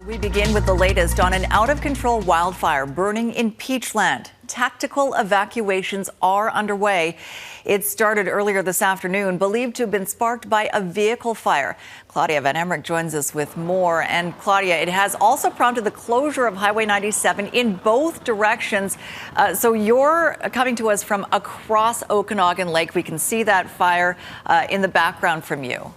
We begin with the latest on an out-of-control wildfire burning in Peachland. Tactical evacuations are underway. It started earlier this afternoon, believed to have been sparked by a vehicle fire. Klaudia Van Emmerik joins us with more. And Klaudia, it has also prompted the closure of Highway 97 in both directions. So you're coming to us from across Okanagan Lake. We can see that fire in the background from you.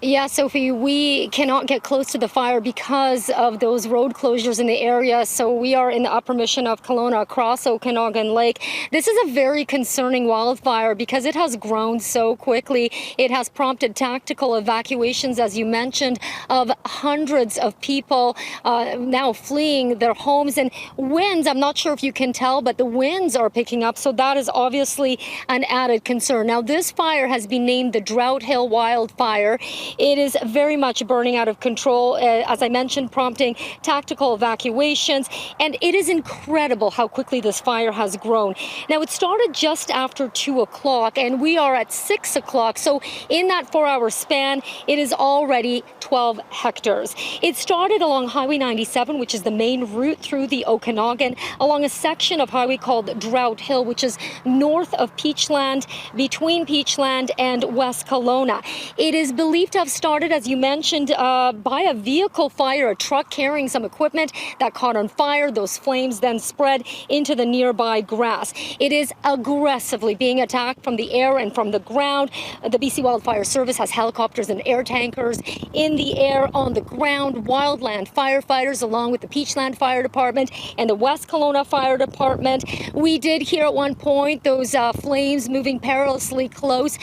Yeah, Sophie, we cannot get close to the fire because of those road closures in the area. So we are in the upper mission of Kelowna across Okanagan Lake. This is a very concerning wildfire because it has grown so quickly. It has prompted tactical evacuations, as you mentioned, of hundreds of people now fleeing their homes. And winds, I'm not sure if you can tell, but the winds are picking up. So that is obviously an added concern. Now, this fire has been named the Drought Hill wildfire. It is very much burning out of control, as I mentioned, prompting tactical evacuations. And it is incredible how quickly this fire has grown. Now, it started just after 2 o'clock, and we are at 6 o'clock. So in that 4-hour span, it is already 12 hectares. It started along Highway 97, which is the main route through the Okanagan, along a section of highway called Drought Hill, which is north of Peachland, between Peachland and West Kelowna. It is believed to have started, as you mentioned, by a vehicle fire, a truck carrying some equipment that caught on fire. Those flames then spread into the nearby grass. It is aggressively being attacked from the air and from the ground. The BC Wildfire Service has helicopters and air tankers in the air, on the ground. Wildland firefighters, along with the Peachland Fire Department and the West Kelowna Fire Department. We did hear at one point those flames moving perilously close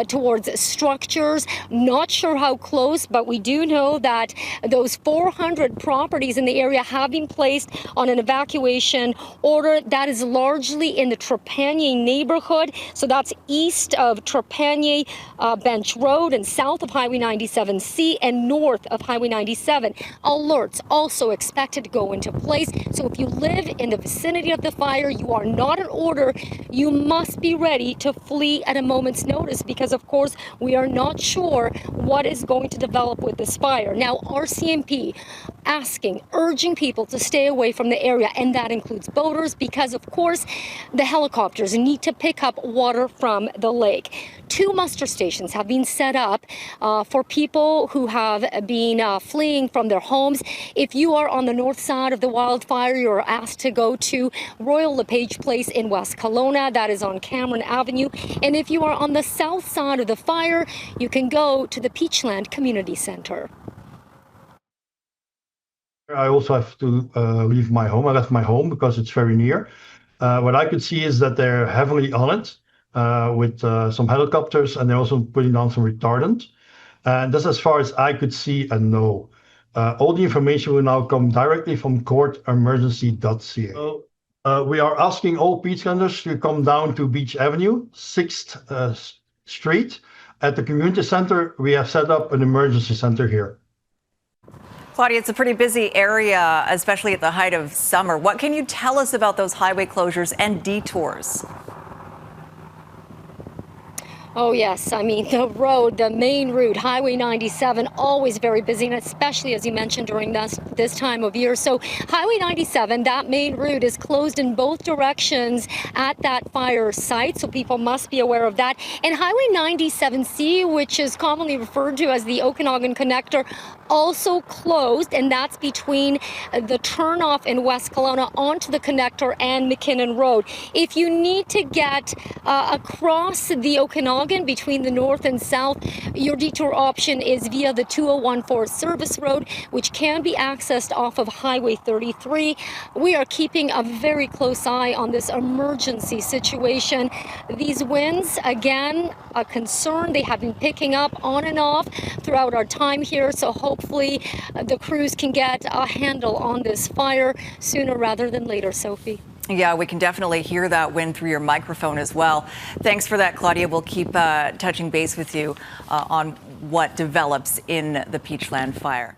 towards structures. Not sure how close, but we do know that those 400 properties in the area have been placed on an evacuation order. That is largely in the Trepanier neighborhood. So that's east of Trepanier Bench Road and south of Highway 97C and north of Highway 97. Alerts also expected to go into place. So if you live in the vicinity of the fire, you are not in order. You must be ready to flee at a moment's notice because, of course, we are not sure what is going to develop with this fire. Now, RCMP urging people to stay away from the area, and that includes boaters because, of course, the helicopters need to pick up water from the lake. 2 muster stations have been set up for people who have been fleeing from their homes. If you are on the north side of the wildfire, you're asked to go to Royal LePage Place in West Kelowna. That is on Cameron Avenue. And if you are on the south side of the fire, you can go to the Peachland Community Center. I also have to leave my home. I left my home because it's very near. What I could see is that they're heavily on it with some helicopters, and they're also putting on some retardant. And that's as far as I could see and know. All the information will now come directly from courtemergency.ca. So, we are asking all Peachlanders to come down to Beach Avenue, 6th Street. At the community center, we have set up an emergency center here. Klaudia, it's a pretty busy area, especially at the height of summer. What can you tell us about those highway closures and detours? Oh, yes. I mean, the road, the main route, Highway 97, always very busy, and especially, as you mentioned, during this time of year. So Highway 97, that main route, is closed in both directions at that fire site, so people must be aware of that. And Highway 97C, which is commonly referred to as the Okanagan Connector, also closed, and that's between the turnoff in West Kelowna onto the connector and McKinnon Road. If you need to get across the Okanagan between the north and south, your detour option is via the 2014 Service Road, which can be accessed off of Highway 33. We are keeping a very close eye on this emergency situation. These winds, again, a concern. They have been picking up on and off throughout our time here, so hopefully the crews can get a handle on this fire sooner rather than later, Sophie. Yeah, we can definitely hear that wind through your microphone as well. Thanks for that, Klaudia. We'll keep touching base with you on what develops in the Peachland fire.